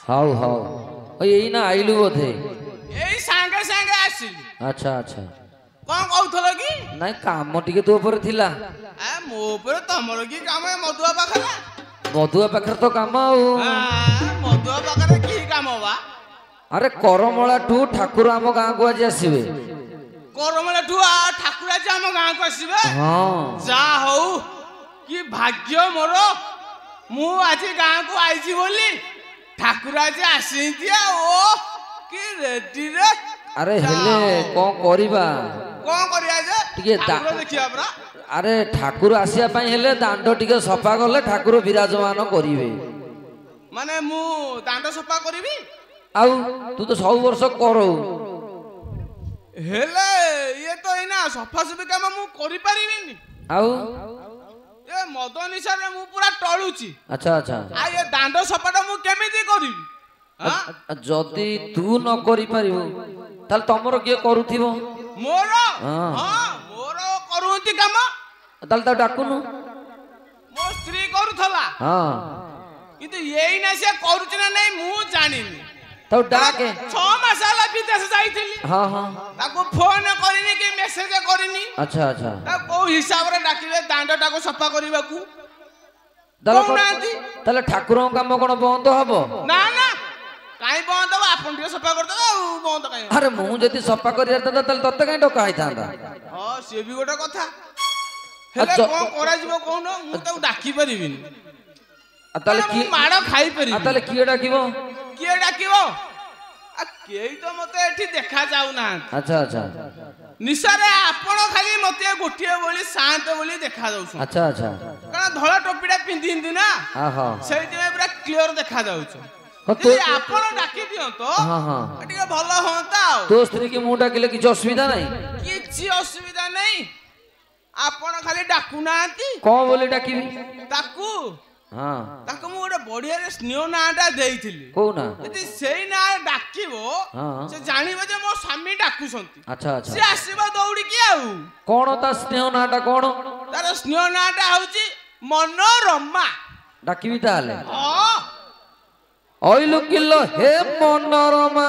How how यही ना आइलु बोधे एई सांगे सांगे आसिली। अच्छा अच्छा कौन कहउथलो कि नाइ काम टिके तो ऊपर थिला ए मो ऊपर तमरो की काम है मधुआ पाखरे मधुआ पाखर तो काम आउ मधुआ पाखरे की काम बा अरे करमला ठू ठाकुर आम गाँ को आज आसबे करमला ठू ठाकुर आज आम गाँ को आसबे हाँ जा हौ कि भाग्य मोर मु आज गाँ को आइची बोली ठाकुर आज आसिंतिया ओ कि रेडी रे अरे हेले कौन करिबा कौन करिया जे टिके ठाकुर देखिया बरा अरे ठाकुर आसिया पई हेले दांड टिके सफा करले ठाकुर विराजमान करिवे माने मु दांड सफा करिवि आउ तू तो सब वर्ष करो हेले ये तो इना सफा सफी काम मु करि परिबिनी आउ ए मद निशारे मु पूरा टळुची अच्छा अच्छा आ ये दांड सफाटा मु केमिति करिवि जदि तू न करि पारिबो ताल तमरो के करूथिबो मोर हां मोर करूंती काम ताल ता डाकुनु मो स्त्री करूथला हां किंतु एई ना से करूची ना नहीं मु जानिनी तो डाके 6 मास होला विदेश जाईथिली हां हां ताको फोन करिनी कि मेसेज करिनी अच्छा अच्छा ता को हिसाब रे डाकिले दांडटा को सफा करिबाकू ताले ठाकुर काम कोन बंद हबो ना ना काई बंद हो आपन टिके सफा कर दो बंद काई अरे मु जति सफा करिया ताले तते काई डका आइतांदा हां से भी गोटे कथा हेले कोन करा जिवो कोन मु त डाकी परिबिनी ताले की माड़ खाई परिबी ताले किए डाकिबो किए डाकिबो आ केई तो मते एठी देखा जाउ ना अच्छा अच्छा निसारे आपण खाली मते गोटिए बोली शांत बोली देखा जाउछ अच्छा अच्छा कारण धळा टोपीडा पिंदिंदी ना हां हां सेति में पूरा क्लियर देखा जाउछ तो आपण डाकी दियो तो हां हां टिके भलो होंता तो स्त्री के मुंह डाकिले किछ असुविधा नहीं किछि असुविधा नहीं आपण खाली डाकू नांती कोन बोली डाकिबी ताकू हां ताकू मु गोटे बढ़िया रे स्नेह नाटा देइथिली को ना यदि सेई ना डाकिबो हां से जानिबो जे मो स्वामी डाकुसंती अच्छा अच्छा से आसीबो दौड़ी की आउ कोन ता स्नेह नाटा कोन तार स्नेह नाटा होउची मनोरमा डाकिबी ताले हां ओइलु किल्लो हे मनोरमा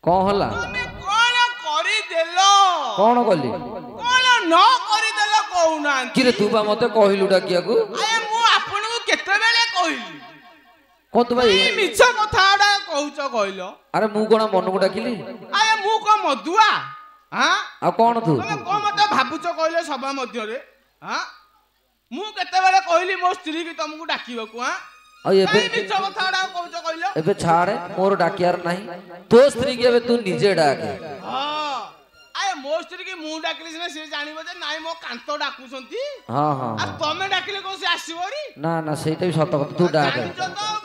कोन हला तुमे कोन करि देलो कोन कली कोन न करि देलो कहूना किरे तू बा मते कहिलु डाकिया को अरे मु आपन को केते बेले कहिली कोन तू भाई मिछ कथाडा कहउछ कहिलो अरे मु कोन मन को डाकिली अरे मु को मधुआ हां आ कोन तू तुमे को मते भाबुछ कहिलो सभा मध्य रे हां मु केते बेले कहिली मो स्त्री की तुमको डाकिबो को हां आ एबे मिछ कथाडा कहउछ कहिलो एबे छाड़े मोर डाकियार नहीं तो स्त्री के एबे तू निजे डाके हां आए मो स्त्री की मु डाकिली से से जानिबो जे नाइ मो कांतो डाकुसंती हां हां आ तमे डाकिले को से आसीबोरी ना ना सेटा भी सत कथा तू डाके जानिछ तो